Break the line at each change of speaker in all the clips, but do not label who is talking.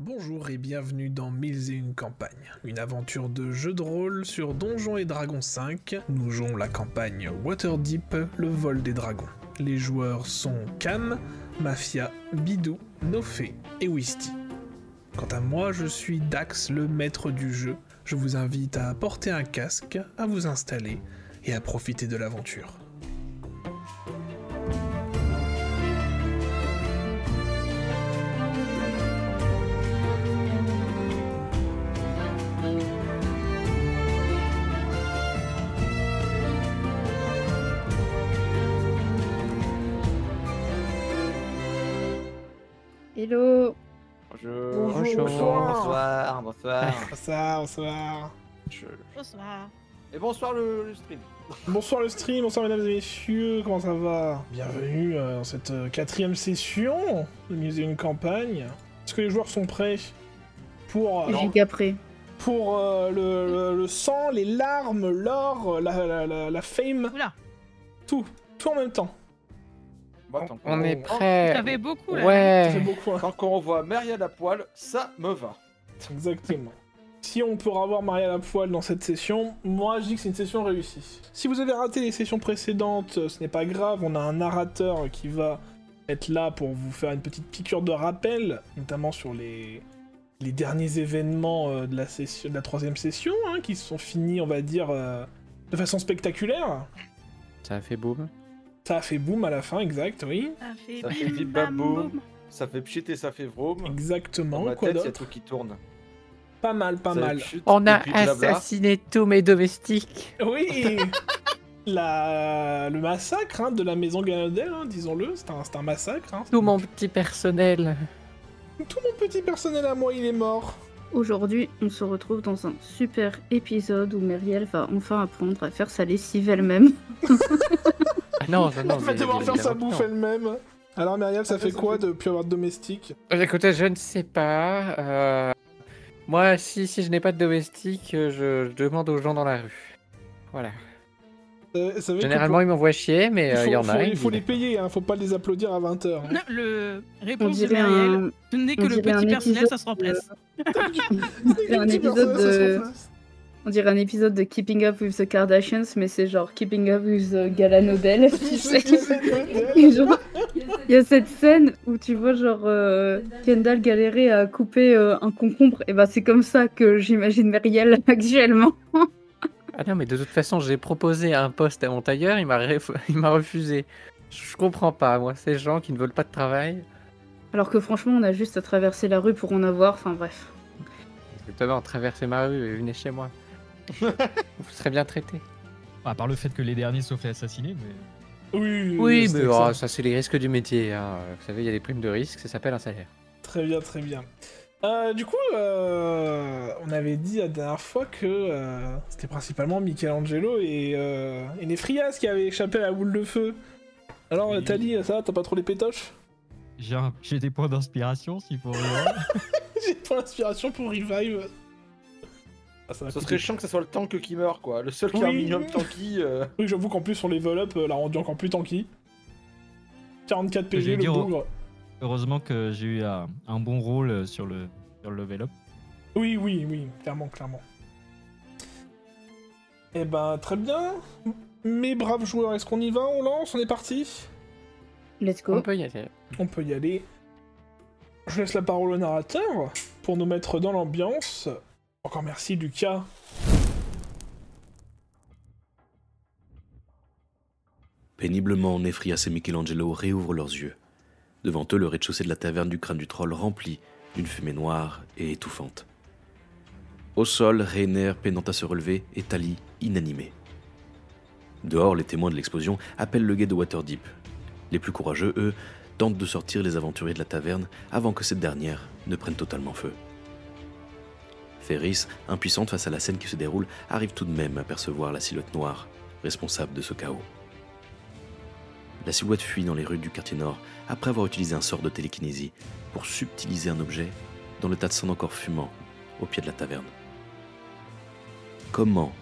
Bonjour et bienvenue dans 1001 campagnes, une aventure de jeu de rôle sur Donjons et Dragons 5. Nous jouons la campagne Waterdeep, le vol des dragons. Les joueurs sont Cam, Mafia, Bidou, Nofé et Wisty. Quant à moi, je suis Dax, le maître du jeu. Je vous invite à porter un casque, à vous installer et à profiter de l'aventure.
Hello.
Bonjour.
Bonsoir.
Bonsoir.
Bonsoir.
Bonsoir.
Et bonsoir le stream.
Bonsoir le stream, bonsoir mesdames et messieurs, comment ça va? Bienvenue dans cette quatrième session de 1001 campagne. Est-ce que les joueurs sont prêts pour,
Giga prêt.
pour le sang, les larmes, l'or, la fame,
Oula,
tout en même temps?
Bon, tant
On est
ça
prêt.
fait beaucoup là.
Ça fait
Ouais.
beaucoup, hein.
Tant qu'on voit Myriel à poil, ça me va.
Exactement. Si on peut avoir Maria la poêle dans cette session, moi je dis que c'est une session réussie. Si vous avez raté les sessions précédentes, ce n'est pas grave, on a un narrateur qui va être là pour vous faire une petite piqûre de rappel, notamment sur les derniers événements de la troisième session, hein, qui se sont finis, on va dire, de façon spectaculaire.
Ça a fait boum.
Ça a fait boum à la fin, exact, oui.
Ça fait
Ça fait
bim,
bim
bam,
bam boum.
boum.
Ça fait pchit et ça fait vroom. Dans
Exactement,
ma
quoi
tête, il y a
d'autre?
tout qui tourne.
Pas mal, pas
Ça fait
mal.
pchit,
On a
et puis blabla.
assassiné tous mes domestiques.
Oui. Le massacre hein, de la maison Galadel, hein, disons-le, c'est un massacre. Hein.
Tout mon petit personnel.
Tout mon petit personnel à moi, il est mort.
Aujourd'hui, on se retrouve dans un super épisode où Myriel va enfin apprendre à faire sa lessive elle-même.
Ah non, non, non.
Elle va devoir faire sa bouffe elle-même. Alors, Myriel, ça fait quoi de plus avoir de domestique?
Écoutez, je ne sais pas. Moi, si je n'ai pas de domestique, je demande aux gens dans la rue. Voilà.
Ça veut dire
Généralement, ils m'envoient chier, mais il y en a.
il faut les payer, hein, faut pas les applaudir à 20h.
Non, le
On
réponse de
dirait
Myriel, ce n'est que
on
le
dirait un
petit personnel,
épisode
ça se remplace.
On dirait un épisode de Keeping Up with the Kardashians, mais c'est genre Keeping Up with Gala Nobel. Tu sais. Et genre, il y a cette scène où tu vois genre Kendall galérer à couper un concombre, et bah c'est comme ça que j'imagine Myriel actuellement.
Ah non, mais de toute façon, j'ai proposé un poste à mon tailleur, il m'a refusé. Je comprends pas, moi, ces gens qui ne veulent pas de travail.
Alors que franchement, on a juste à traverser la rue pour en avoir, enfin bref.
Exactement, traversez ma rue et venez chez moi. Vous serez bien traité.
À part le fait que les derniers se sont fait assassiner, mais...
Oui,
c'est
mais
ça.
ça, c'est les risques du métier. Hein. Vous savez, il y a des primes de risque, ça s'appelle un salaire.
Très bien, très bien. Du coup, on avait dit la dernière fois que c'était principalement Michelangelo et Nefrias qui avaient échappé à la boule de feu. Alors,
Oui.
Tali, ça va, t'as pas trop les pétoches?
J'ai des points d'inspiration, s'il faut voir.
J'ai pas l'inspiration pour revive. Ah, ça va
Ce
coûter
serait chiant que ce soit le tank qui meurt, quoi. Le seul qui a un
Oui.
minimum tanky.
Oui, j'avoue qu'en plus, son level up l'a rendu encore plus tanky. 44 PG,
J'allais
le
dire,
bougre.
Heureusement que j'ai eu un bon rôle sur le level up.
Oui, clairement. Eh ben, très bien. Mes braves joueurs, est-ce qu'on y va? On lance? On est parti?
Let's
On
go.
peut y aller.
On peut y aller. Je laisse la parole au narrateur pour nous mettre dans l'ambiance. Encore merci, Lucas.
Péniblement, Nefrias et Michelangelo réouvrent leurs yeux. Devant eux, le rez-de-chaussée de la taverne du crâne du troll rempli d'une fumée noire et étouffante. Au sol, Rainer peinant à se relever et Tali inanimée. Dehors, les témoins de l'explosion appellent le guet de Waterdeep. Les plus courageux, eux, tentent de sortir les aventuriers de la taverne avant que cette dernière ne prenne totalement feu. Ferris, impuissante face à la scène qui se déroule, arrive tout de même à percevoir la silhouette noire, responsable de ce chaos. La silhouette fuit dans les rues du quartier nord après avoir utilisé un sort de télékinésie pour subtiliser un objet dans le tas de sang encore fumant au pied de la taverne. Comment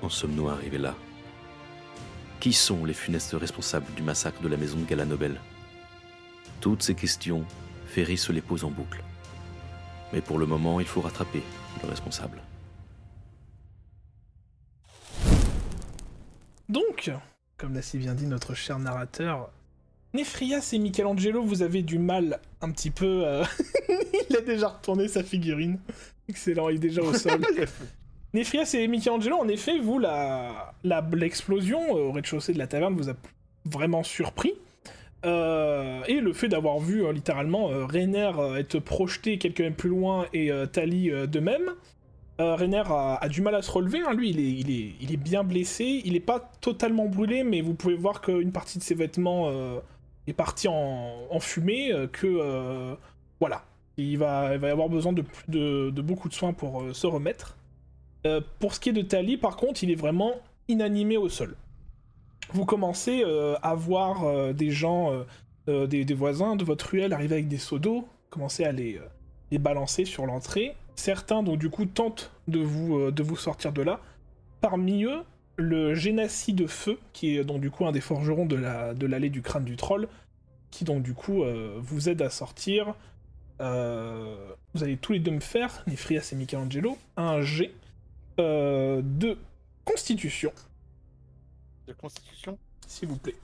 en sommes-nous arrivés là? Qui sont les funestes responsables du massacre de la maison de Gala Nobel? Toutes ces questions, Ferris se les pose en boucle. Mais pour le moment, il faut rattraper le responsable.
Donc, comme l'a si bien dit notre cher narrateur, Nefrias et Michelangelo, vous avez du mal un petit peu... Il a déjà retourné sa figurine. Excellent, il est déjà au sol. Nefrias et Michelangelo, en effet, vous, l'explosion au rez-de-chaussée de la taverne vous a vraiment surpris. Et le fait d'avoir vu littéralement Rainer être projeté quelques mètres plus loin et Tali de même, Rainer a du mal à se relever, hein. Lui il est bien blessé, il est pas totalement brûlé, mais vous pouvez voir qu'une partie de ses vêtements est partie en fumée, voilà, il va y avoir besoin de beaucoup de soins pour se remettre. Pour ce qui est de Tali, par contre, il est vraiment inanimé au sol. Vous commencez à voir des gens, des voisins de votre ruelle arriver avec des seaux d'eau, commencer à les balancer sur l'entrée. Certains, donc du coup, tentent de vous sortir de là. Parmi eux, le Génassi de Feu, qui est donc du coup un des forgerons de l'allée du crâne du troll, qui donc du coup vous aide à sortir. Vous allez tous les deux me faire, Nefrias et Michelangelo, un jet de constitution.
De constitution.
S'il vous plaît.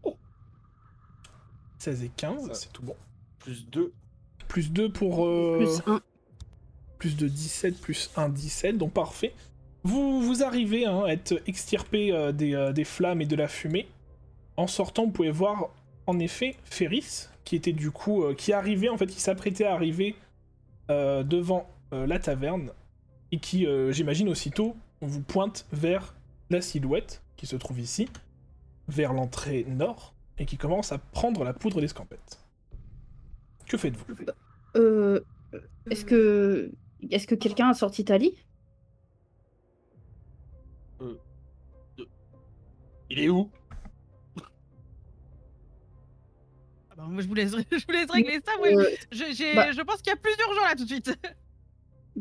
Oh. 16 et 15, c'est tout bon.
Plus 2.
Plus 2 pour...
Plus 1.
Plus de 17, plus 1, 17, donc parfait. Vous arrivez à être extirpé des flammes et de la fumée. En sortant, vous pouvez voir, en effet, Ferris, qui était du coup... qui arrivait, en fait, qui s'apprêtait à arriver devant la taverne, et qui, j'imagine, aussitôt, vous pointe vers la silhouette, qui se trouve ici, vers l'entrée nord, et qui commence à prendre la poudre d'escampette. Que faites-vous?
Est-ce que quelqu'un a sorti Tali?
Il est où?
Ah bah, moi, je vous laisse régler ça. Ouais. Je pense qu'il y a plus urgent là tout de suite.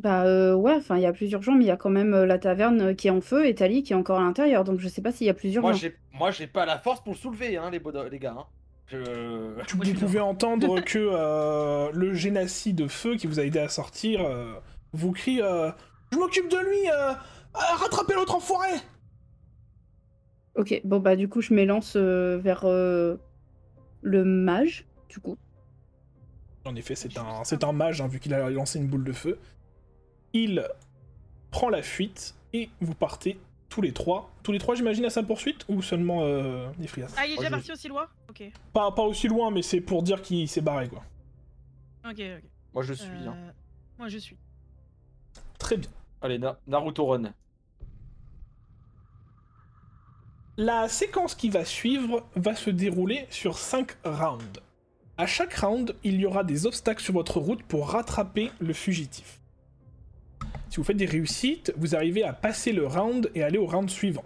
Ouais, enfin, il y a plus urgent, mais il y a quand même la taverne qui est en feu et Tali qui est encore à l'intérieur, donc je sais pas s'il y a plus urgent.
Moi, j'ai pas la force pour le soulever, hein, les gars. Hein.
Vous pouvez entendre que le Génassi de Feu qui vous a aidé à sortir vous crie je m'occupe de lui, rattrapez l'autre enfoiré.
Ok, bon bah du coup je m'élance vers le mage, du coup.
En effet, c'est un mage, hein, vu qu'il a lancé une boule de feu. Il prend la fuite et vous partez tous les trois. Tous les trois, j'imagine, à sa poursuite ou seulement Nefrias?
Ah, il est déjà parti aussi loin? Ok.
Pas aussi loin, mais c'est pour dire qu'il s'est barré, quoi.
Ok.
Moi, je suis. Hein.
Moi, je suis.
Très bien.
Allez, Naruto Run.
La séquence qui va suivre va se dérouler sur 5 rounds. À chaque round, il y aura des obstacles sur votre route pour rattraper le fugitif. Si vous faites des réussites, vous arrivez à passer le round et aller au round suivant.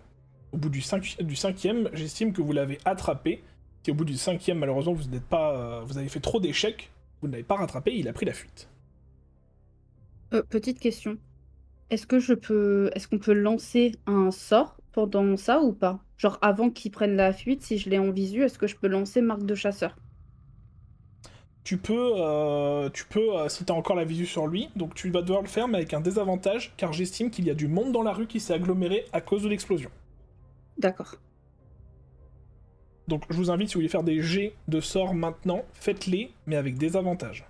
Au bout du cinquième, j'estime que vous l'avez attrapé. Si au bout du cinquième, malheureusement, vous avez fait trop d'échecs, vous ne l'avez pas rattrapé, il a pris la fuite.
Petite question. Est-ce qu'on peut lancer un sort pendant ça ou pas? Genre avant qu'il prenne la fuite, si je l'ai en visu, est-ce que je peux lancer marque de chasseur?
Tu peux, si t'as encore la visu sur lui, donc tu vas devoir le faire, mais avec un désavantage, car j'estime qu'il y a du monde dans la rue qui s'est aggloméré à cause de l'explosion.
D'accord.
Donc je vous invite, si vous voulez faire des jets de sorts maintenant, faites-les, mais avec des avantages.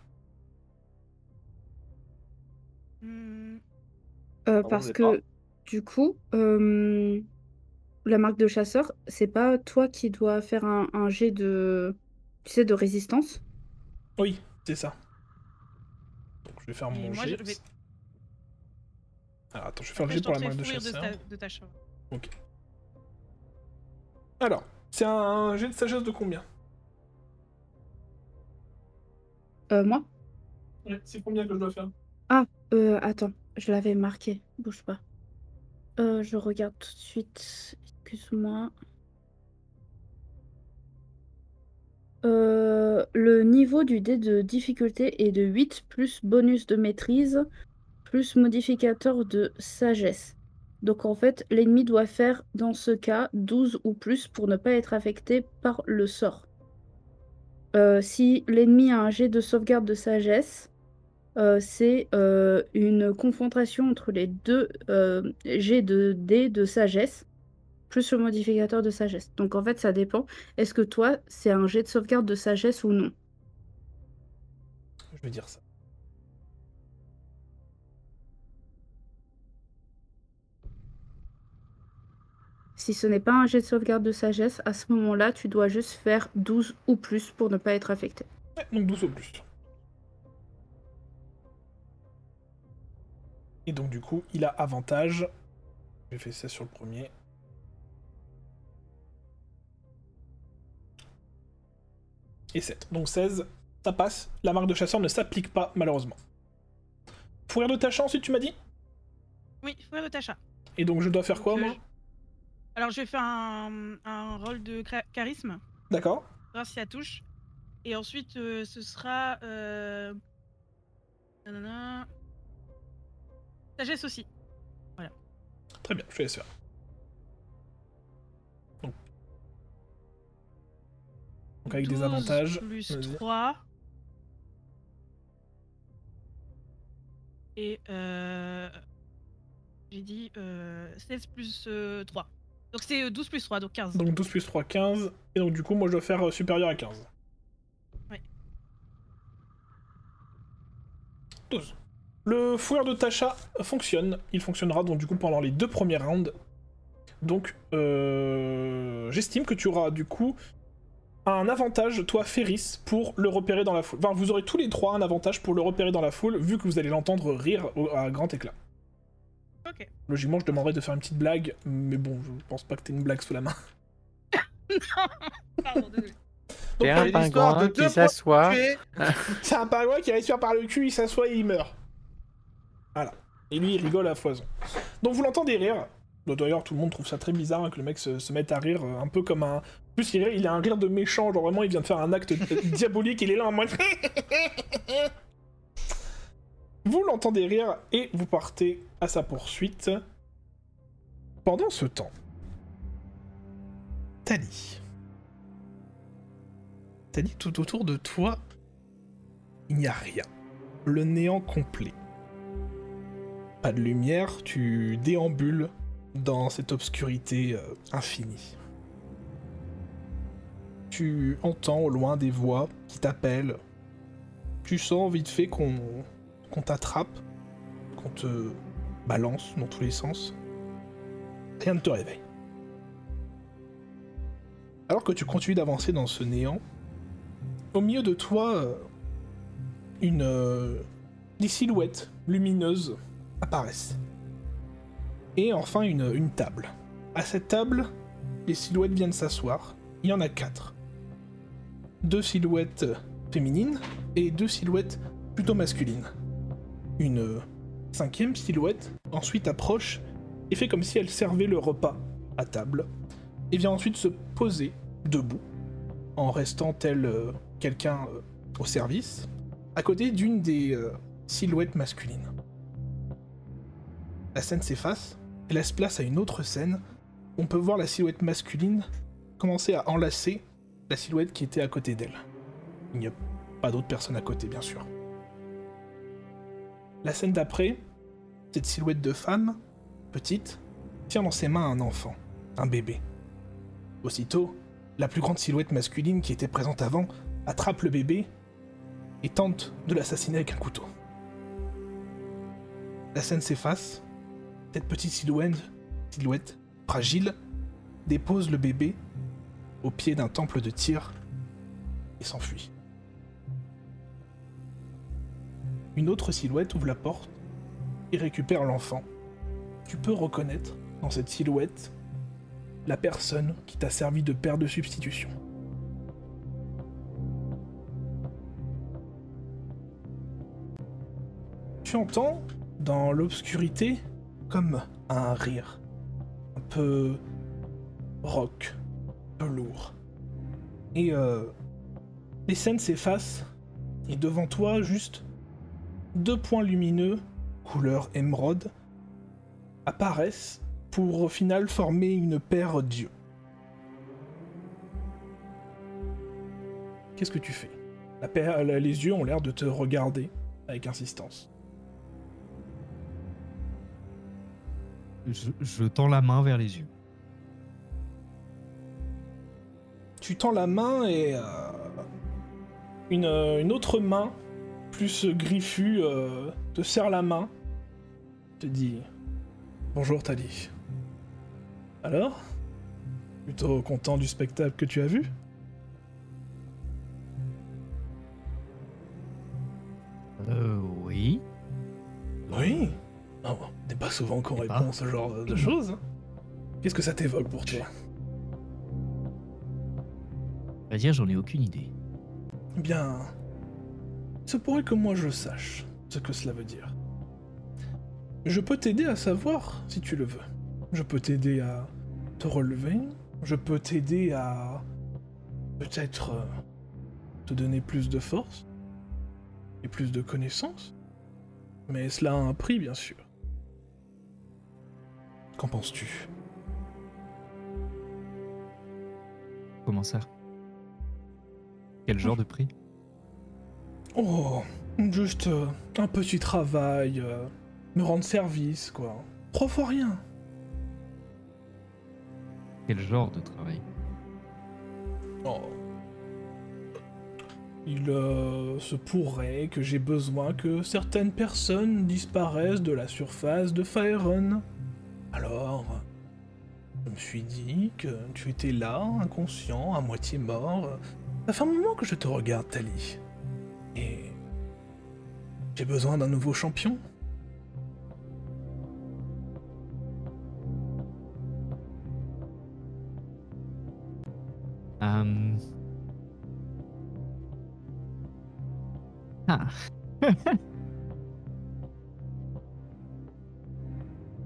Parce que, du coup, la marque de chasseur, c'est pas toi qui dois faire un jet de... Tu sais, de résistance?
Oui, c'est ça. Donc je vais faire mon
moi,
jet. Alors attends, je vais faire le jet pour la marque de chasseur.
De ta chambre.
Ok. Alors, c'est un jet de sagesse de combien?
Moi?
Ouais, c'est combien que je dois faire?
Attends, je l'avais marqué, bouge pas. Je regarde tout de suite, excuse-moi. Le niveau du dé de difficulté est de 8 plus bonus de maîtrise plus modificateur de sagesse. Donc en fait, l'ennemi doit faire dans ce cas 12 ou plus pour ne pas être affecté par le sort. si l'ennemi a un jet de sauvegarde de sagesse, c'est une confrontation entre les deux jets de dés de sagesse, plus le modificateur de sagesse. Donc en fait, ça dépend. Est-ce que toi, c'est un jet de sauvegarde de sagesse ou non?
Je vais dire ça.
Si ce n'est pas un jet de sauvegarde de sagesse, à ce moment-là, tu dois juste faire 12 ou plus pour ne pas être affecté.
Ouais, donc 12 au plus. Et donc du coup, il a avantage. J'ai fait ça sur le premier. Et 7. Donc 16, ça passe. La marque de chasseur ne s'applique pas, malheureusement. Fourrure de Tacha, ensuite, tu m'as dit?
Oui, fourrure de Tacha.
Et donc je dois faire quoi,
Donc,
moi?
Alors, je vais faire un rôle de charisme,
D'accord.
voir si ça touche. Et ensuite, ce sera... nanana, sagesse aussi.
Très bien, je te laisse faire. Donc avec des
12
avantages.
plus
Vas-y.
3. Et j'ai dit 16 plus 3. Donc c'est 12 plus 3, donc 15.
Donc 12 plus 3, 15. Et donc du coup, moi je dois faire supérieur à 15.
Ouais.
12. Le fouilleur de Tacha fonctionne. Il fonctionnera donc du coup pendant les 2 premiers rounds. Donc j'estime que tu auras du coup un avantage, toi Ferris, pour le repérer dans la foule. Enfin, vous aurez tous les 3 un avantage pour le repérer dans la foule, vu que vous allez l'entendre rire à grand éclat.
Ok.
Logiquement, je demanderais de faire une petite blague, mais bon, je pense pas que t'aies une blague sous la main.
Pardon, désolé.
C'est un
c'est l'histoire de
pingouin
deux
qui s'assoit.
tués.
C'est un pingouin qui respire par le cul, il s'assoit et il meurt. Voilà. Et lui, il rigole à foison. Donc vous l'entendez rire. D'ailleurs, tout le monde trouve ça très bizarre hein, que le mec se mette à rire, un peu comme un... En plus, il a un rire de méchant, genre vraiment, il vient de faire un acte diabolique, il est là en mode... Vous l'entendez rire et vous partez à sa poursuite. Pendant ce temps, Tali, tout autour de toi, il n'y a rien. Le néant complet. Pas de lumière, tu déambules dans cette obscurité infinie. Tu entends au loin des voix qui t'appellent. Tu sens vite fait qu'on t'attrape, qu'on te balance dans tous les sens. Rien ne te réveille. Alors que tu continues d'avancer dans ce néant, au milieu de toi, des silhouettes lumineuses apparaissent. Et enfin une table. À cette table, les silhouettes viennent s'asseoir. Il y en a 4. 2 silhouettes féminines et 2 silhouettes plutôt masculines. Une 5e silhouette ensuite approche et fait comme si elle servait le repas à table, et vient ensuite se poser debout, en restant tel quelqu'un au service, à côté d'une des silhouettes masculines. La scène s'efface et laisse place à une autre scène. On peut voir la silhouette masculine commencer à enlacer la silhouette qui était à côté d'elle. Il n'y a pas d'autres personnes à côté, bien sûr. La scène d'après, cette silhouette de femme, petite, tient dans ses mains un enfant, un bébé. Aussitôt, la plus grande silhouette masculine qui était présente avant attrape le bébé et tente de l'assassiner avec un couteau. La scène s'efface. Cette petite silhouette fragile, dépose le bébé au pied d'un temple de tir et s'enfuit. Une autre silhouette ouvre la porte et récupère l'enfant. Tu peux reconnaître dans cette silhouette la personne qui t'a servi de père de substitution. Tu entends, dans l'obscurité, comme un rire, un peu rock, un peu lourd. Et les scènes s'effacent, et devant toi, juste 2 points lumineux, couleur émeraude, apparaissent pour au final former une paire d'yeux. qu'est-ce que tu fais? Les yeux ont l'air de te regarder avec insistance.
Je tends la main vers les yeux.
Tu tends la main et une autre main, plus griffue, te serre la main, te dit « Bonjour Tali. Alors? Plutôt content du spectacle que tu as vu? »
Oui.
Oui? Oh, n'est pas souvent qu'on répond ce genre de choses. Qu'est-ce que ça t'évoque pour toi?
À dire, j'en ai aucune idée.
Eh bien, il se pourrait que moi je sache ce que cela veut dire. Je peux t'aider à savoir si tu le veux. Je peux t'aider à te relever. Je peux t'aider à peut-être te donner plus de force et plus de connaissances. Mais cela a un prix, bien sûr. Qu'en penses-tu?
Comment ça? Quel genre de prix?
Oh, juste un petit travail, me rendre service, quoi. 3 fois rien.
Quel genre de travail?
Oh. Il se pourrait que j'ai besoin que certaines personnes disparaissent de la surface de Faerun. Alors, je me suis dit que tu étais là, inconscient, à moitié mort. Ça fait un moment que je te regarde, Tali. Et j'ai besoin d'un nouveau champion.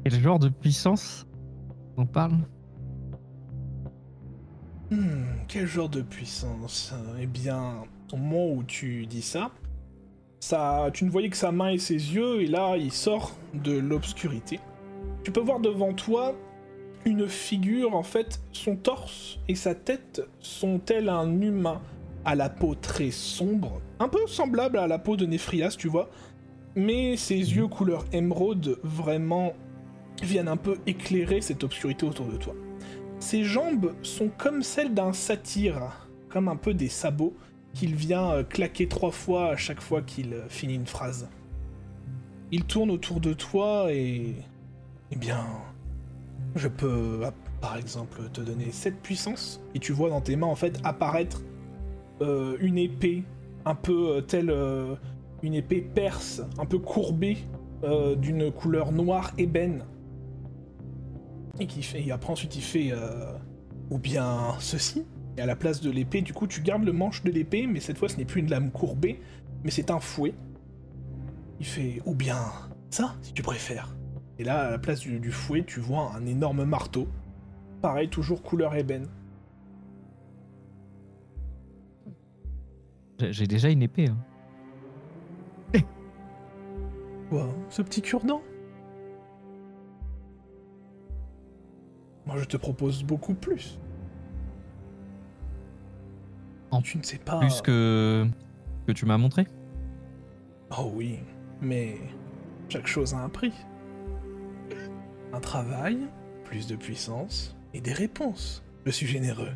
Quel genre de puissance on parle?
Quel genre de puissance? Eh bien, au moment où tu dis ça, tu ne voyais que sa main et ses yeux, et là, il sort de l'obscurité. Tu peux voir devant toi une figure, en fait, son torse et sa tête sont tels un humain à la peau très sombre, un peu semblable à la peau de Néphrias, tu vois, mais ses yeux couleur émeraude vraiment viennent un peu éclairer cette obscurité autour de toi. Ses jambes sont comme celles d'un satyre, comme un peu des sabots qu'il vient claquer 3 fois à chaque fois qu'il finit une phrase. Il tourne autour de toi et... Eh bien... Je peux, par exemple, te donner 7 puissances, et tu vois dans tes mains, en fait, apparaître une épée, un peu telle... une épée perse, un peu courbée, d'une couleur noire ébène. Et après, ensuite, il fait... ou bien ceci. Et à la place de l'épée, du coup, tu gardes le manche de l'épée, mais cette fois, ce n'est plus une lame courbée, mais c'est un fouet. Il fait... Ou bien ça, si tu préfères. Et là, à la place du fouet, tu vois un énorme marteau. Pareil, toujours couleur ébène.
J'ai déjà une épée. Hein.
Quoi? Ce petit cure-dent? Moi, je te propose beaucoup plus. Tu ne sais pas...
Plus que tu m'as montré?
Oh oui, mais chaque chose a un prix. Un travail, plus de puissance et des réponses. Je suis généreux.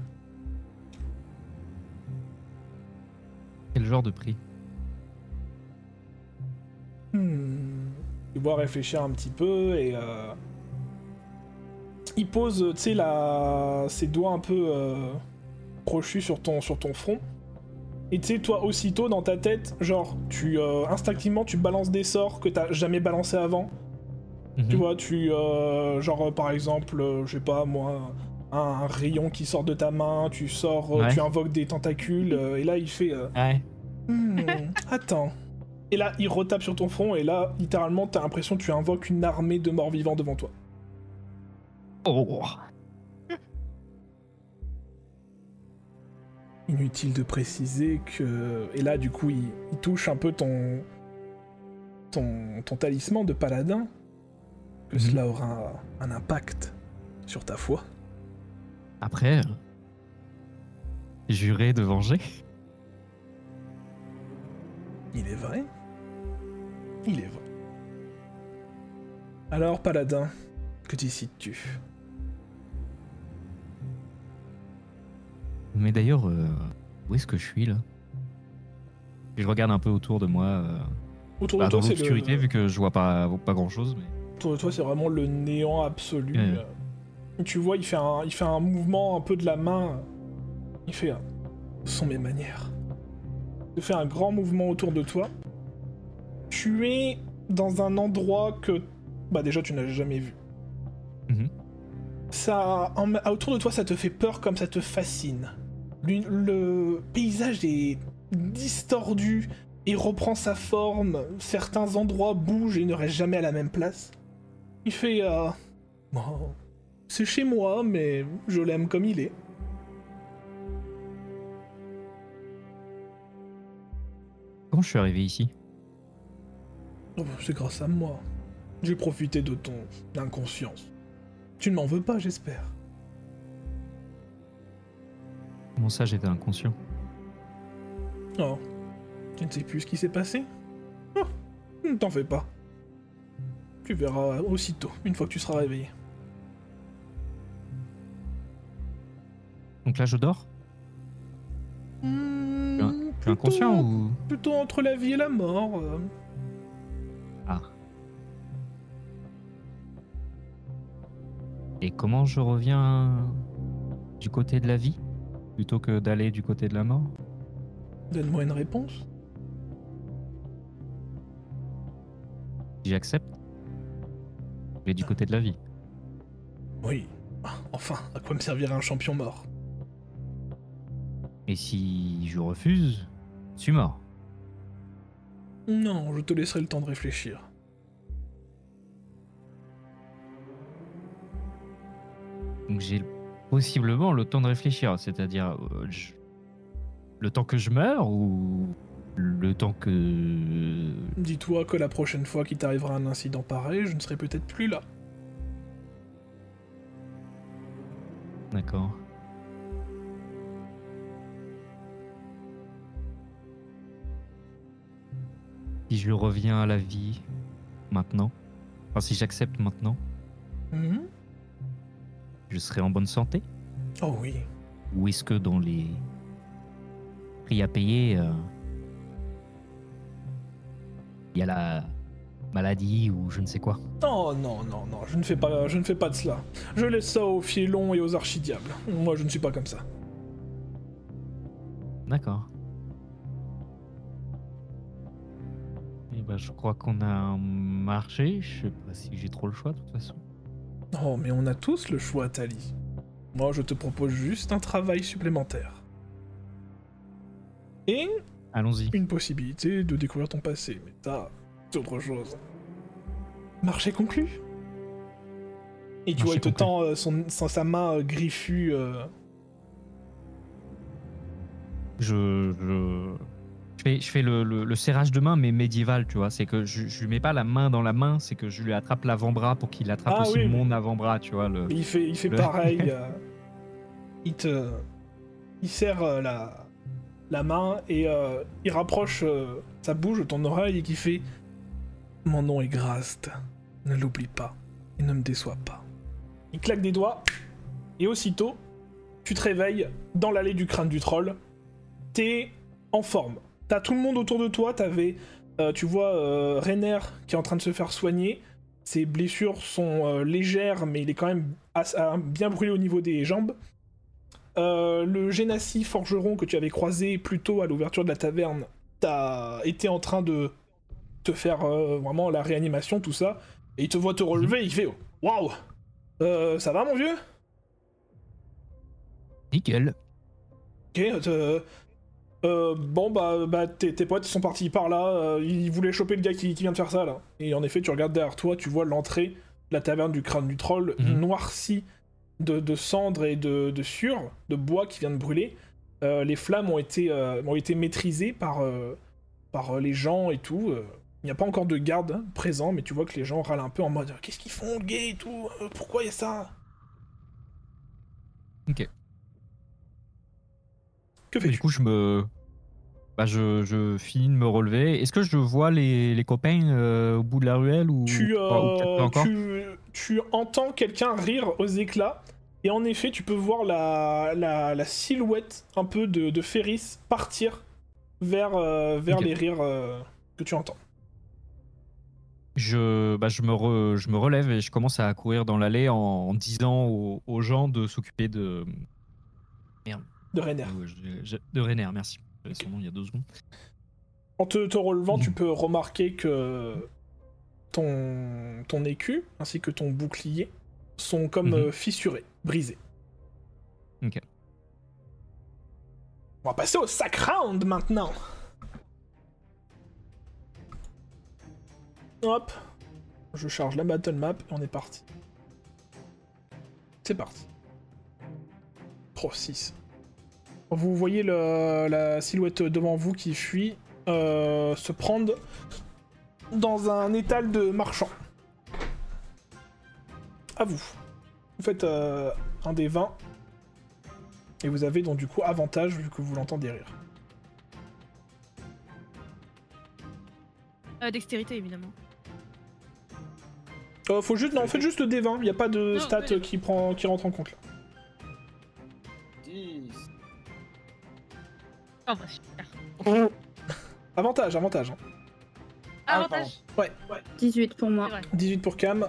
Quel genre de prix?
Tu vois réfléchir un petit peu et il pose, tu sais, ses doigts un peu crochus sur ton front. Et tu sais, toi aussitôt dans ta tête, genre, instinctivement tu balances des sorts que t'as jamais balancé avant. Tu vois, genre par exemple, je sais pas moi, un rayon qui sort de ta main, tu invoques des tentacules, et là il fait...
Ouais.
Attends. Et là il retape sur ton front, et là littéralement t'as l'impression que tu invoques une armée de morts vivants devant toi.
Oh.
Inutile de préciser que... Et là du coup il touche un peu ton talisman de paladin. Que cela aura un impact sur ta foi.
Après, jurer de venger.
Il est vrai. Il est vrai. Alors, paladin, que décides-tu?
Mais d'ailleurs, où est-ce que je suis là? Je regarde un peu autour de moi,
Autour de
dans
toi, c'est
l'obscurité,
le...
vu que je vois pas grand chose. Mais...
Autour de toi, c'est vraiment le néant absolu.
Ouais.
Tu vois, il fait un mouvement un peu de la main. Il fait ce sont mes manières. Il fait un grand mouvement autour de toi. Tu es dans un endroit que, bah déjà, tu n'as jamais vu.
Mhm.
Ça, autour de toi, ça te fait peur comme ça te fascine. Le paysage est distordu et reprend sa forme. Certains endroits bougent et ne restent jamais à la même place. Il fait oh, c'est chez moi, mais je l'aime comme il est.
Comment je suis arrivé ici?
Oh, c'est grâce à moi. J'ai profité de ton inconscience. Tu ne m'en veux pas, j'espère.
Comment ça, j'étais inconscient?
Oh, tu ne sais plus ce qui s'est passé? Oh, ne t'en fais pas. Tu verras aussitôt, une fois que tu seras réveillé.
Donc là, je dors? Je suis inconscient ou...
Plutôt entre la vie et la mort.
Ah. Et comment je reviens du côté de la vie plutôt que d'aller du côté de la mort?
Donne-moi une réponse.
Si j'accepte, je vais du côté de la vie.
Oui. Enfin, à quoi me servirait un champion mort?
Et si je refuse, je suis mort.
Non, je te laisserai le temps de réfléchir.
Donc j'ai possiblement le temps de réfléchir, c'est-à-dire le temps que je meurs ou le temps que...
Dis-toi que la prochaine fois qu'il t'arrivera un incident pareil, je ne serai peut-être plus là.
D'accord. Si je reviens à la vie maintenant, enfin si j'accepte maintenant,
Mhm.
je serai en bonne santé?
Oh oui.
Ou est-ce que dans les prix à payer, il y a la maladie ou je ne sais quoi?
Oh non, non, non, je ne fais pas de cela. Je laisse ça aux fielons et aux archidiables. Moi, je ne suis pas comme ça.
D'accord. Et ben, je crois qu'on a marché. Je sais pas si j'ai trop le choix de toute façon.
Oh, mais on a tous le choix, Tali. Moi, je te propose juste un travail supplémentaire. Et
Allons-y.
une possibilité de découvrir ton passé. Mais ça, c'est autre chose. Marché conclu. Et tu
Marché
vois, il te
conclu.
tend sa main griffue.
Je fais le serrage de main, mais médiéval, tu vois. C'est que je lui mets pas la main dans la main, c'est que je lui attrape l'avant-bras pour qu'il attrape
Ah
aussi
oui,
mon avant-bras, tu vois.
Il fait
le-
pareil. Il serre la main et il rapproche sa bouche de ton oreille et qui fait mon nom est Grast. Ne l'oublie pas et ne me déçois pas. Il claque des doigts et aussitôt tu te réveilles dans l'allée du crâne du troll. T'es en forme. T'as tout le monde autour de toi. Tu vois Rainer qui est en train de se faire soigner. Ses blessures sont légères, mais il est quand même bien brûlé au niveau des jambes. Le Génassi forgeron que tu avais croisé plus tôt à l'ouverture de la taverne t'as été en train de te faire vraiment la réanimation, tout ça. Et il te voit te relever, il fait waouh, ça va mon vieux?
Nickel.
Ok, bon bah tes potes sont partis par là, ils voulaient choper le gars qui vient de faire ça là. Et en effet, tu regardes derrière toi, tu vois l'entrée de la taverne du crâne du troll noircie de cendres et de sueur, de bois qui vient de brûler. Les flammes ont été maîtrisées par les gens et tout. Il n'y a pas encore de garde présent, mais tu vois que les gens râlent un peu en mode qu'est-ce qu'ils font, le gay et tout, pourquoi il y a ça?
Ok.
Que
Du
fais-tu?
coup, je me Bah, je finis de me relever. Est-ce que je vois les copains au bout de la ruelle ou peut-être pas encore?
Tu entends quelqu'un rire aux éclats, et en effet, tu peux voir la silhouette un peu de Ferris partir vers
Ok.
les rires que tu entends.
Je me relève et je commence à courir dans l'allée en disant aux gens de s'occuper de... Merde.
De Rainer.
De Rainer, merci. J'avais son nom il y a 2 secondes.
En te relevant, tu peux remarquer que ton écu, ainsi que ton bouclier, sont comme fissurés, brisés.
Ok.
On va passer au sac round maintenant. Hop. Je charge la battle map et on est parti. C'est parti. Pro 6. Vous voyez la silhouette devant vous qui fuit se prendre dans un étal de marchand. À vous. Vous faites un des 20. Et vous avez donc du coup avantage vu que vous l'entendez rire.
Dextérité, évidemment.
Faut juste, non, faites juste le D20, il n'y a pas de
Non,
stat
mais-
qui rentre en compte là.
10.
Oh bah super.
Avantage. Hein.
Avantage.
18 pour moi.
C'est vrai.
18 pour Cam.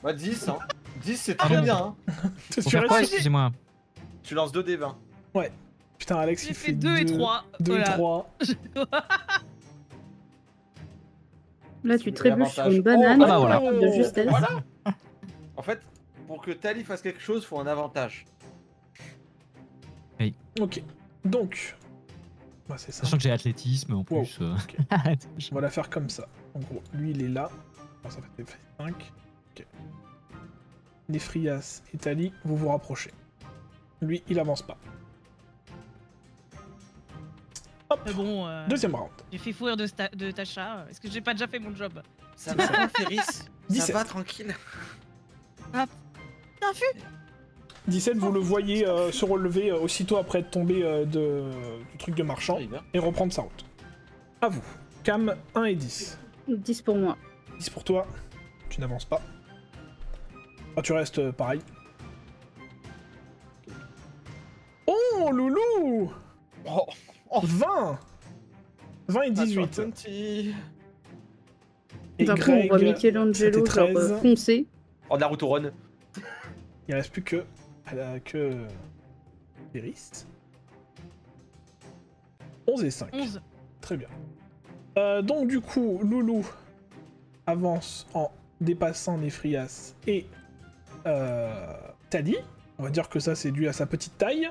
Bah 10, hein. 10 c'est
Pardon.
très bien, hein.
Faut
Tu
faire
restes-
quoi, excusez-moi?
Tu lances 2 D20.
Putain, Alex,
J'ai
il
fait
fait
2 et 3.
2 et
Voilà.
3.
Là, tu
Et
trébuches sur
avantage.
une banane
Ah bah voilà.
de justesse.
Voilà. En fait, pour que Tali fasse quelque chose, faut un avantage.
Ok. Donc. Bah, c'est ça.
Sachant que j'ai athlétisme en
Wow.
plus.
Ok. On va la faire comme ça. En gros, lui il est là. Alors, ça fait 5. Ok. Nefrias et Tali, vous vous rapprochez. Lui, il avance pas. Hop.
Mais bon,
Deuxième round.
j'ai fait fourrir de Tasha. Est-ce que j'ai pas déjà fait mon job?
Ça va, Ferris?
17.
Ça va, tranquille.
T'as un fût?
17, vous le voyez se relever aussitôt après être tombé du truc de marchand
Il va.
et reprendre sa route. À vous. Cam, 1 et 10.
10 pour moi.
10 pour toi. Tu n'avances pas. Ah, tu restes pareil. Oh, loulou!
Oh,
20! 20 et 18.
20.
Et
D'un coup, on voit
Greg,
Michelangelo
c'était
genre
13.
foncer.
Oh, Naruto Run.
il reste plus que Ferris. 11 et 5.
11.
Très bien. Donc du coup, Loulou avance en dépassant Nefrias et Tali. On va dire que ça c'est dû à sa petite taille.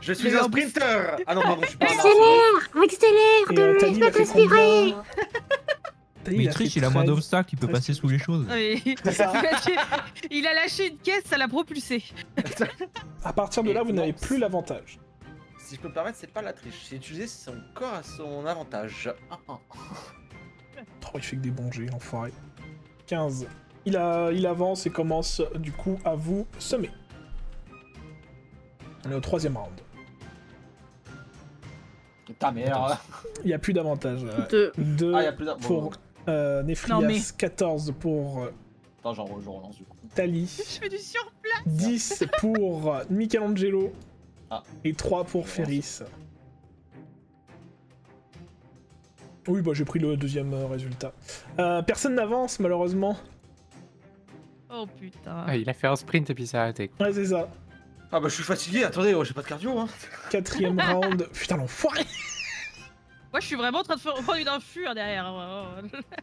Je suis
Mais
un
en
sprinter. Ah non, pardon, je suis pas un
Accélère
Et Tali il a fait combien Tali,
Mais
il
il
a fait
triche, il a moins
13.
d'obstacles, il peut passer sous les choses.
C'est ça.
Il a lâché une caisse, ça l'a propulsé.
À partir de là,
Et
vous n'avez
non,
plus l'avantage.
Si je peux me permettre, c'est pas la triche. C'est utiliser son corps à son avantage.
Oh, il fait que des bons jets, l'enfoiré. 15. Il avance et commence du coup à vous semer. On est au 3ème round.
Ta mère.
Il n'y a plus d'avantage.
2.
2
Ah, y a plus d'un-
pour Nefrias,
Non, mais-
14 pour
Attends, je relance du coup.
Tali,
Je fais du surplace.
10 pour Michelangelo
Ah.
et 3 pour Ferris. Oui, bah j'ai pris le deuxième résultat. Personne n'avance malheureusement.
Oh putain.
Ah, il a fait un sprint et puis s'est arrêté.
Ouais, c'est ça.
Ah bah je suis fatigué, attendez, oh, j'ai pas de cardio, hein.
4ème round. Putain, l'enfoiré!
Moi, je suis vraiment en train de prendre une infure derrière.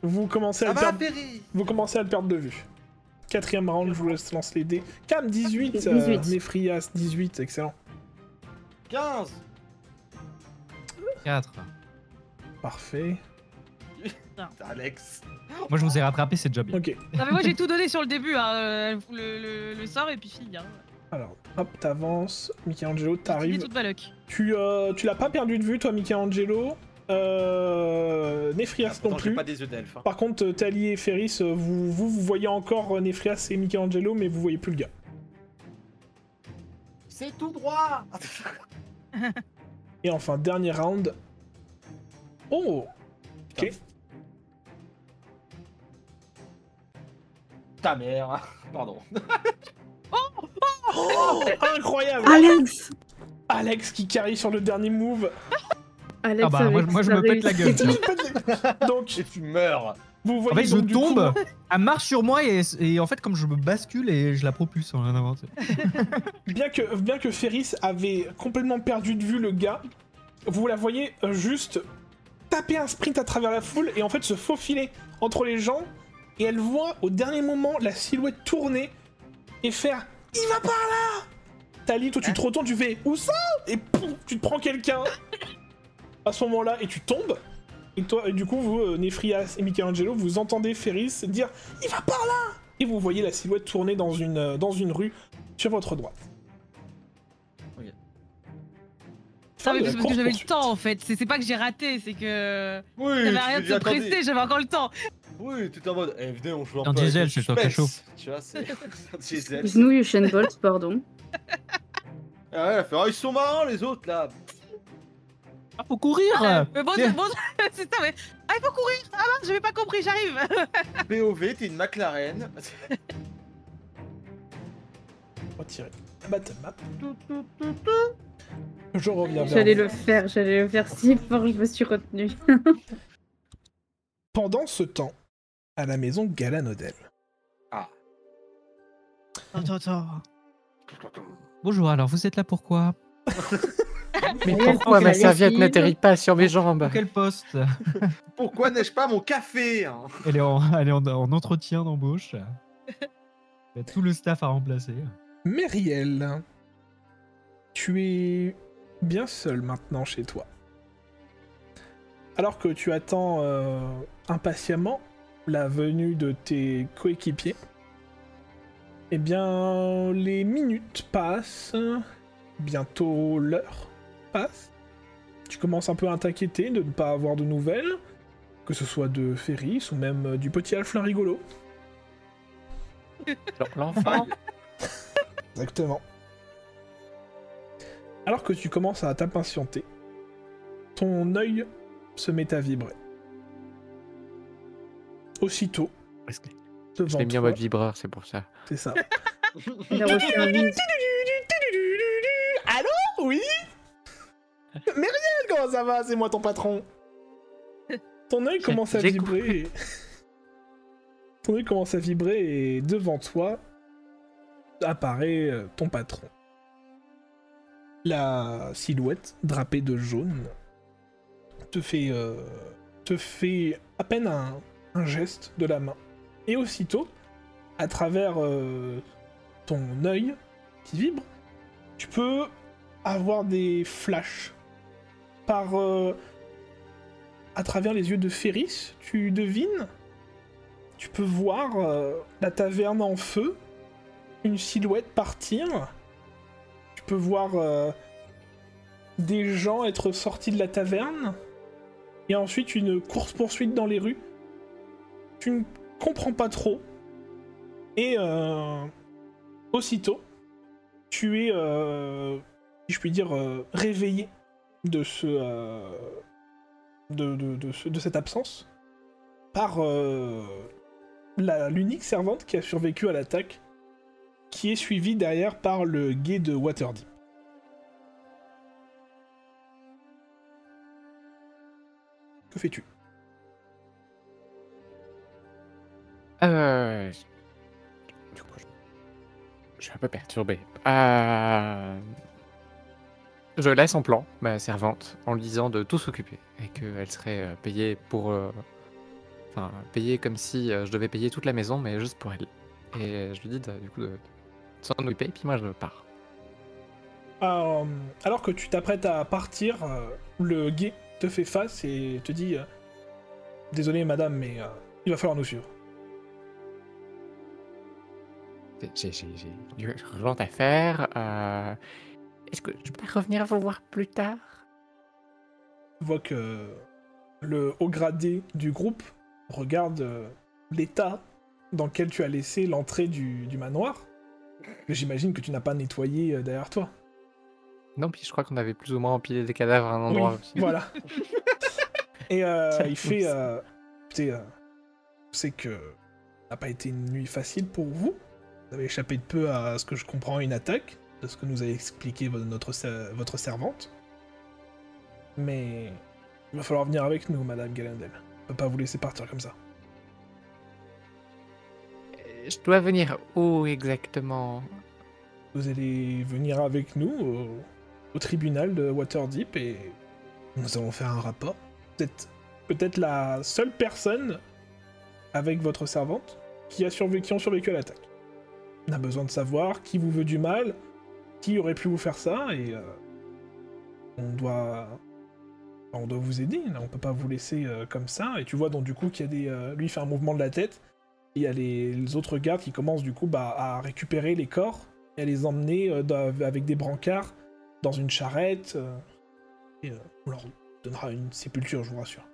Vous commencez à
Ça
le
va,
perdre.
Perry?
Vous commencez à le perdre de vue. 4ème round, je vous laisse lancer les dés. Cam, 18.
18.
Nefrias, 18. Excellent.
15.
4.
Parfait.
Alex.
Moi, je vous ai rattrapé, c'est déjà bien.
Ok.
Non mais moi j'ai tout donné sur le début, hein. Le sort et puis fille. Hein.
Alors, hop, t'avances. Michelangelo,
J'ai
t'arrives.
toute ma luck.
Tu l'as pas perdu de vue, toi, Michelangelo. Nefrias non
Pourtant, j'ai
plus.
pas des yeux d'elfe. Hein.
Par contre, Tali et Ferris, vous voyez encore Nefrias et Michelangelo, mais vous voyez plus le gars.
C'est tout droit.
Et enfin, dernier round. Oh! Ok.
Ta mère. Pardon.
Oh, incroyable! Alex qui carry sur le dernier move.
Alex,
Ah bah, moi je me pète la gueule. tiens.
Donc,
Et tu meurs.
vous
En
voyez
fait, je
donc, du coup,
tombe, elle marche sur moi et en fait, comme je me bascule et je la propulse en avant.
bien que Ferris avait complètement perdu de vue le gars, vous la voyez juste taper un sprint à travers la foule et en fait se faufiler entre les gens. Et elle voit au dernier moment la silhouette tourner et faire « Il va par là !» Tali, toi tu te retournes, tu fais « Où ça ?» Et pouf, tu te prends quelqu'un à ce moment-là et tu tombes. Et toi, et du coup, vous, Nefrias et Michelangelo, vous entendez Ferris dire « Il va par là !» Et vous voyez la silhouette tourner dans une rue sur votre droite.
Ok.
Fin
Non, mais
de la
c'est parce que j'avais le
course-poursuite.
temps en fait. C'est pas que j'ai raté, c'est que.
Oui,
J'avais rien de se
attendez.
presser, j'avais encore le temps.
Oui, tout en mode. Eh, venez, on joue un
Dans
peu. avec
Diesel,
le
c'est toi qui es chaud.
suspense. Tu vois, c'est. Dans Diesel.
Nous, Usain Bolt, pardon.
Ah ouais, elle fait, oh, ils sont marrants les autres là.
Ah, faut courir.
Mais bon,
Tiens.
bon c'est ça, mais. Ah, il faut courir. Ah mince, j'avais pas compris, j'arrive.
POV, t'es une McLaren.
Retirer la battle map. Je reviens vers
J'allais
vous.
le faire si fort, je me suis retenue.
Pendant ce temps, à la maison Galanodel.
Attends.
Bonjour, alors vous êtes là pourquoi?
Mais
Ariel,
pourquoi
faut
ma
qu'elle
serviette
décide.
n'atterrit pas sur mes jambes?
Pour quel poste?
Pourquoi n'ai-je pas mon café hein?
Elle est en entretien d'embauche. Il y a tout le staff à remplacer.
Meriel, tu es bien seul maintenant chez toi. Alors que tu attends impatiemment la venue de tes coéquipiers, eh bien, les minutes passent, bientôt l'heure passe. Tu commences un peu à t'inquiéter de ne pas avoir de nouvelles, que ce soit de Ferris ou même du petit Alflin rigolo.
L'enfant.
Exactement. Alors que tu commences à t'impatienter, ton œil se met à vibrer. Aussitôt,
Parce que je
devant
l'ai mis en
toi,
mode vibreur, c'est pour ça.
c'est ça.
Il a reçu un vise.
Allô? Oui? Meriel, comment ça va? C'est moi ton patron. Ton œil commence à
J'ai
vibrer. Ton œil commence à vibrer et devant toi apparaît ton patron. La silhouette drapée de jaune te fait à peine un geste de la main. Et aussitôt, à travers ton œil qui vibre, tu peux avoir des flashs à travers les yeux de Ferris. Tu devines, tu peux voir la taverne en feu, une silhouette partir. Tu peux voir des gens être sortis de la taverne, et ensuite une course-poursuite dans les rues. Tu ne comprends pas trop, et aussitôt, tu es, si je puis dire, réveillé de de cette absence par l'unique servante qui a survécu à l'attaque, qui est suivie derrière par le guet de Waterdeep. Que fais-tu?
Du coup, je suis un peu perturbé. Je laisse en plan ma servante en lui disant de tout s'occuper et qu'elle serait payée pour. Enfin, payée comme si je devais payer toute la maison, mais juste pour elle. Et je lui dis du coup de s'en occuper, et puis moi je pars.
Alors que tu t'apprêtes à partir, le guet te fait face et te dit désolé madame, mais il va falloir nous suivre.
J'ai du urgent à faire. Est-ce que je peux revenir vous voir plus tard?
Tu vois que le haut gradé du groupe regarde l'état dans lequel tu as laissé l'entrée du manoir. Que j'imagine que tu n'as pas nettoyé derrière toi.
Non, puis je crois qu'on avait plus ou moins empilé des cadavres à un endroit
Oui,
aussi.
voilà. Et il fait... c'est que ça n'a pas été une nuit facile pour vous. Vous avez échappé de peu à ce que je comprends une attaque, de ce que nous a expliqué votre servante. Mais il va falloir venir avec nous, Madame Gallandel. On ne peut pas vous laisser partir comme ça.
Je dois venir où exactement?
Vous allez venir avec nous au tribunal de Waterdeep et nous allons faire un rapport. Vous êtes peut-être la seule personne avec votre servante qui ont survécu à l'attaque. On a besoin de savoir qui vous veut du mal, qui aurait pu vous faire ça, et on doit vous aider. Là, on peut pas vous laisser comme ça. Et tu vois donc du coup qu'il y a lui il fait un mouvement de la tête. Il y a les autres gardes qui commencent du coup à récupérer les corps et à les emmener avec des brancards dans une charrette. Et on leur donnera une sépulture, je vous rassure.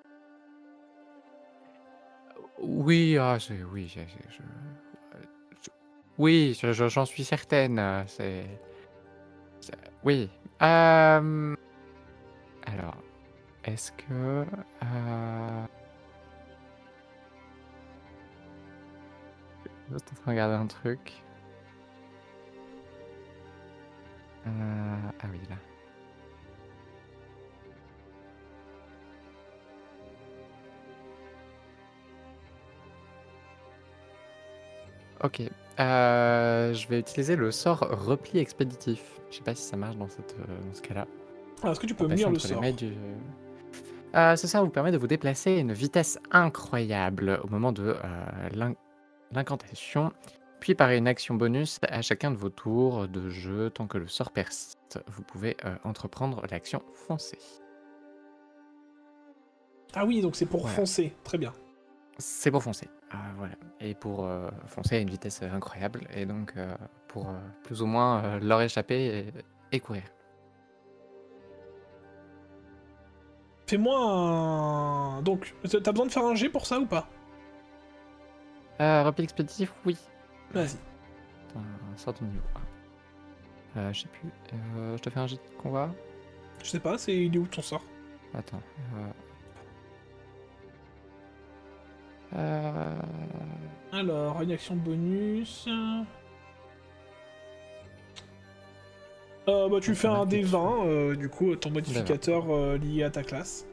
Oui, oui, j'en suis certaine. Oui. Alors, est-ce que... Je suis en train de regarder un truc. Ah oui, là. Ok. Je vais utiliser le sort repli expéditif. Je sais pas si ça marche dans ce cas-là.
Est-ce que tu peux me lire le sort?
Ce sort vous permet de vous déplacer à une vitesse incroyable au moment de l'incantation, puis par une action bonus à chacun de vos tours de jeu, tant que le sort persiste, vous pouvez entreprendre l'action foncer.
Ah oui, donc c'est pour foncer, très bien.
C'est pour foncer, voilà. Et pour foncer à une vitesse incroyable, et donc pour plus ou moins leur échapper et courir.
Fais-moi un... Donc, t'as besoin de faire un jet pour ça ou pas?
Repli expéditif, oui.
Vas-y.
Sort ton niveau 1. Je sais plus. Je te fais un jet de combat?
Je sais pas, il est où ton sort?
Attends.
Alors, une action bonus... tu fais un D20, du coup, ton modificateur lié à ta classe.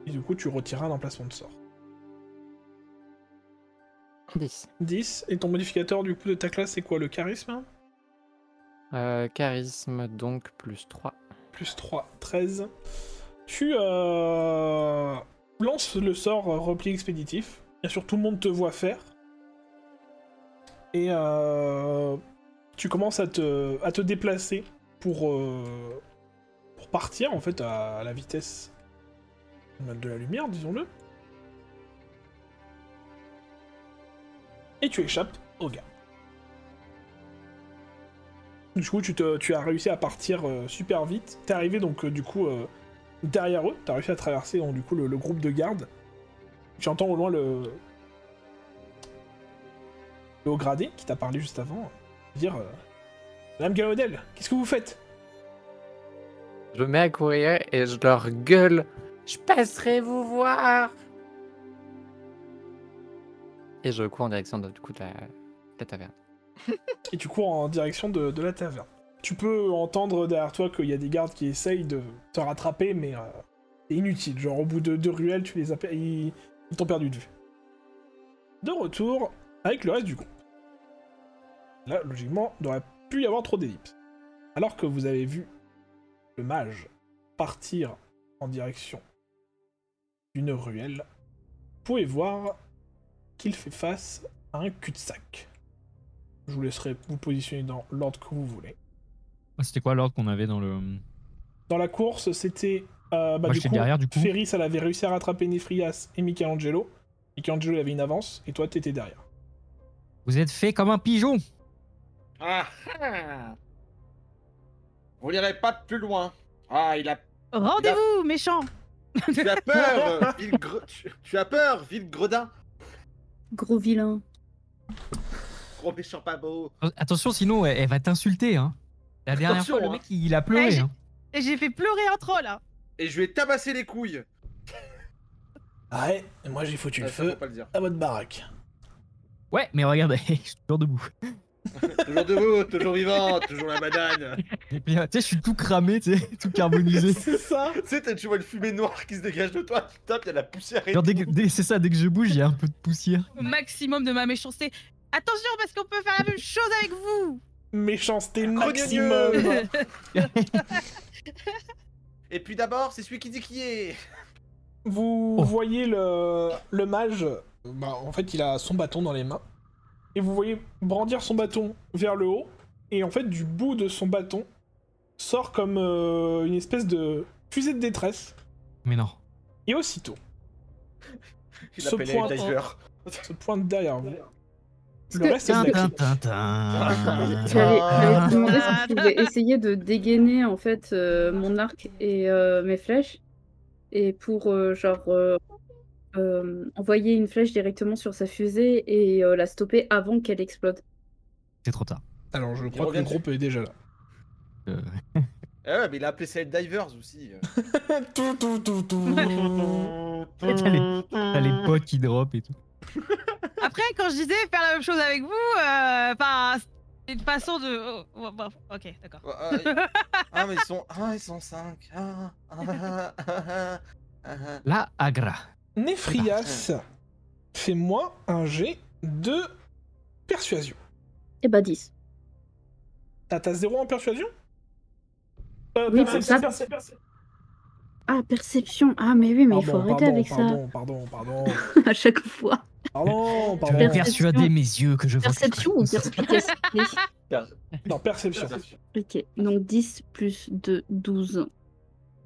Et du coup, tu retires un emplacement de sort.
10.
10. Et ton modificateur, du coup, de ta classe, c'est quoi, le charisme?
Charisme, donc, plus 3.
Plus 3, 13. Tu lances le sort repli expéditif. Bien sûr, tout le monde te voit faire. Et tu commences à te déplacer pour partir, en fait, à la vitesse de la lumière, disons-le. Et tu échappes au gars. Du coup, tu as réussi à partir super vite. T'es arrivé, donc, du coup, derrière eux. T'as réussi à traverser, donc, du coup, le groupe de gardes. Tu entends au loin le haut gradé qui t'a parlé juste avant dire Madame Gallandel, qu'est-ce que vous faites?
Je me mets à courir et je leur gueule. Je passerai vous voir. Et je cours en direction de la taverne.
Et tu cours en direction de la taverne. Tu peux entendre derrière toi qu'il y a des gardes qui essayent de te rattraper, mais c'est inutile. Genre au bout de 2 ruelles, tu les as ils t'ont perdu de vue. De retour avec le reste du groupe. Là, logiquement, il n'aurait plus y avoir trop d'ellipses. Alors que vous avez vu le mage partir en direction d'une ruelle, vous pouvez voir qu'il fait face à un cul-de-sac. Je vous laisserai vous positionner dans l'ordre que vous voulez.
C'était quoi l'ordre qu'on avait dans le...
Dans la course, c'était...
Moi, j'étais derrière, du coup.
Ferris, elle avait réussi à rattraper Nefrias et Michelangelo. Michelangelo avait une avance, et toi, t'étais derrière.
Vous êtes fait comme un pigeon.
Ah ah. Vous n'irez pas plus loin. Ah, il a...
Rendez-vous, méchant.
Tu as peur, tu as peur, vil gredin.
Gros vilain.
trop méchant, pas beau.
Attention, sinon elle va t'insulter. Hein. La dernière
Attention,
fois, le
hein.
mec, il a pleuré. Hein.
Et j'ai fait pleurer un troll là.
Et je vais tabasser les couilles.
Ah ouais, et moi j'ai foutu le
Ça,
feu
faut pas le dire.
à votre baraque.
Ouais, mais regarde, je suis toujours debout.
Toujours debout, toujours vivant, toujours la banane.
Et puis, tu sais, je suis tout cramé, tu sais, tout carbonisé.
C'est ça.
Tu sais, tu vois le fumée noire qui se dégage de toi, tu tapes, il y a la poussière et
Genre,
tout.
c'est ça, dès que je bouge, il y a un peu de poussière.
Au maximum de ma méchanceté. Attention parce qu'on peut faire la même chose avec vous.
Méchanceté
Grogneux.
maximum.
Et puis d'abord, c'est celui qui dit qui est.
Vous
Oh.
voyez le mage, bah, en fait il a son bâton dans les mains, et vous voyez brandir son bâton vers le haut, et en fait du bout de son bâton sort comme une espèce de fusée de détresse,
Mais non.
et aussitôt
Il
Ce
appelle
point-
les diver.
se pointe derrière vous. Le
que-
reste est de la clique.
J'allais te demander si tu pouvais essayer de dégainer en fait mon arc et mes flèches et pour envoyer une flèche directement sur sa fusée et la stopper avant qu'elle explode.
C'est trop tard.
Alors je
Il
crois que le
revient
groupe est déjà là.
Eh ouais, mais il a appelé ça les divers aussi.
Tout, tout, tout, tout.
T'as les potes qui drop et tout.
Après, quand je disais faire la même chose avec vous, enfin, c'est une façon de. Oh, bon, ok, d'accord.
Ah, mais ils sont 5.
La Agra.
Néphrias, fais-moi un jet de persuasion.
Et bah 10.
T'as 0 en persuasion?
Oui, c'est ça. Ah, perception. Ah, mais oui, mais il faut arrêter avec
Pardon.
ça à chaque fois.
Pardon.
Je vais
Perception.
persuader mes yeux que je vois.
Perception ou perspicacité?
Non, perception.
Ok, donc 10 plus 2, 12.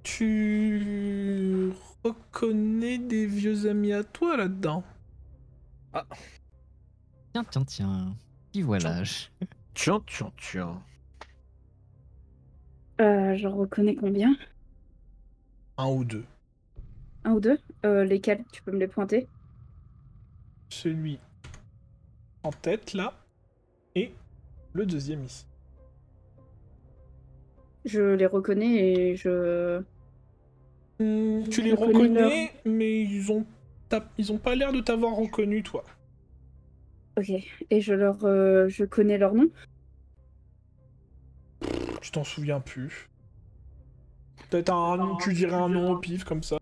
Tu reconnais des vieux amis à toi là-dedans?
Tiens. Qui voilà.
Tiens.
J'en reconnais combien?
Un ou deux.
Un ou deux? Lesquels? Tu peux me les pointer?
Celui en tête là, et le deuxième ici.
Je les reconnais et je...
Tu les
Je connais
reconnais, mais ils ont pas l'air de t'avoir reconnu toi.
Ok, et je connais leur nom?
Tu t'en souviens plus. Peut-être tu dirais un nom au pif comme ça.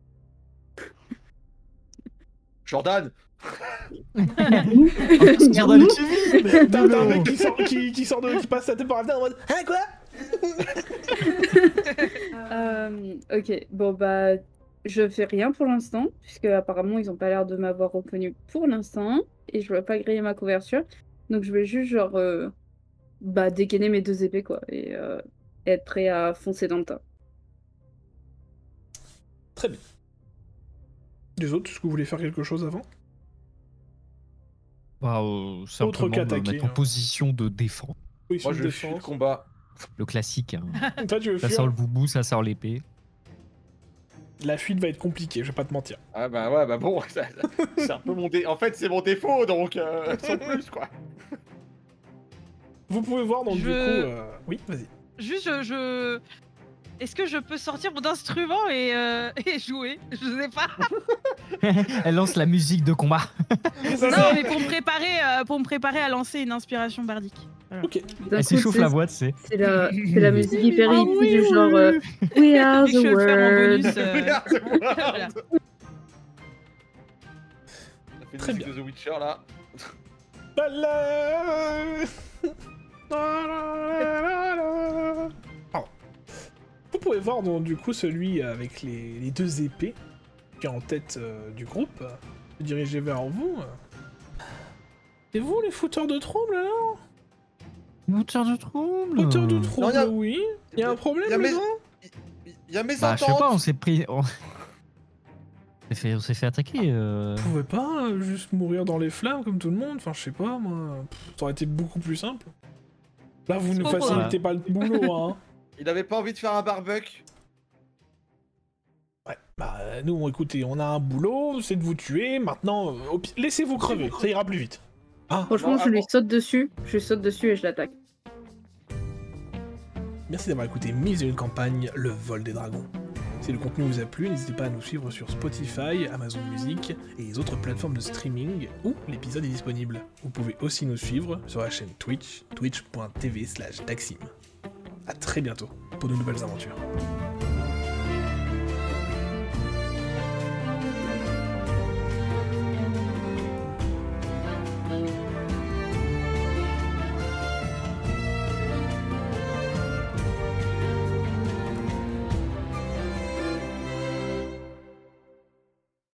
Jordan.
Jordan Kevin.
T'as un mec qui passe sa tête par la fenêtre en mode hein quoi?
Ok, bon bah, je fais rien pour l'instant, puisque apparemment ils ont pas l'air de m'avoir reconnu pour l'instant, et je veux pas griller ma couverture, donc je vais juste dégainer mes deux épées quoi, et être prêt à foncer dans le tas.
Très bien. Les autres, est-ce que vous voulez faire quelque chose avant?
Simplement me
qu'attaquer,
mettre en
hein.
position de défense.
Oui,
Moi,
sur
je fuis le
défense.
combat.
Le classique. Hein.
Toi, tu veux
Ça
fuir?
sort le boubou, ça sort l'épée.
La fuite va être compliquée, je vais pas te mentir.
Ah bah ouais, bah bon, c'est un peu mon défaut. En fait, c'est mon défaut, donc sans plus, quoi.
Vous pouvez voir donc du coup... Oui, vas-y.
Juste, est-ce que je peux sortir mon instrument et jouer? Je sais pas.
Elle lance la musique de combat.
Non, mais pour me préparer à lancer une inspiration bardique.
Ok.
D'un
Elle
coup,
s'échauffe
c'est-
la voix, tu sais.
C'est la musique hyper
Ah
hippie
oui,
du
oui,
genre
oui.
We are
Et
the
je vais le faire en
world.
bonus.
Regarde, c'est moi.
Voilà.
Ça fait
Très
une musique
bien.
de The Witcher, là.
Pardon. Vous pouvez voir donc du coup celui avec les deux épées qui est en tête du groupe se diriger vers vous. C'est vous les fouteurs de trouble alors?
Moteur de trouble.
Fouteurs de trouble,
Non, y a-
oui. Il y a un problème
y a mes-
là-dedans?
Il y a mes
Bah, je sais pas, on
ententes.
s'est pris. On s'est fait attaquer.
Vous pouvez pas juste mourir dans les flammes comme tout le monde? Enfin, je sais pas moi. Ça aurait été beaucoup plus simple. Là, vous ne
Faut pas.
facilitez pas le boulot, hein.
Il avait pas envie de faire un barbecue.
Ouais, bah nous, écoutez, on a un boulot, c'est de vous tuer. Maintenant, laissez-vous crever, ça ira plus vite. Ah,
Franchement,
Bon,
je lui saute dessus, et je l'attaque.
merci d'avoir écouté Mise une campagne, le vol des dragons. Si le contenu vous a plu, n'hésitez pas à nous suivre sur Spotify, Amazon Music et les autres plateformes de streaming où l'épisode est disponible. Vous pouvez aussi nous suivre sur la chaîne Twitch, twitch.tv/Daxim. A très bientôt pour de nouvelles aventures.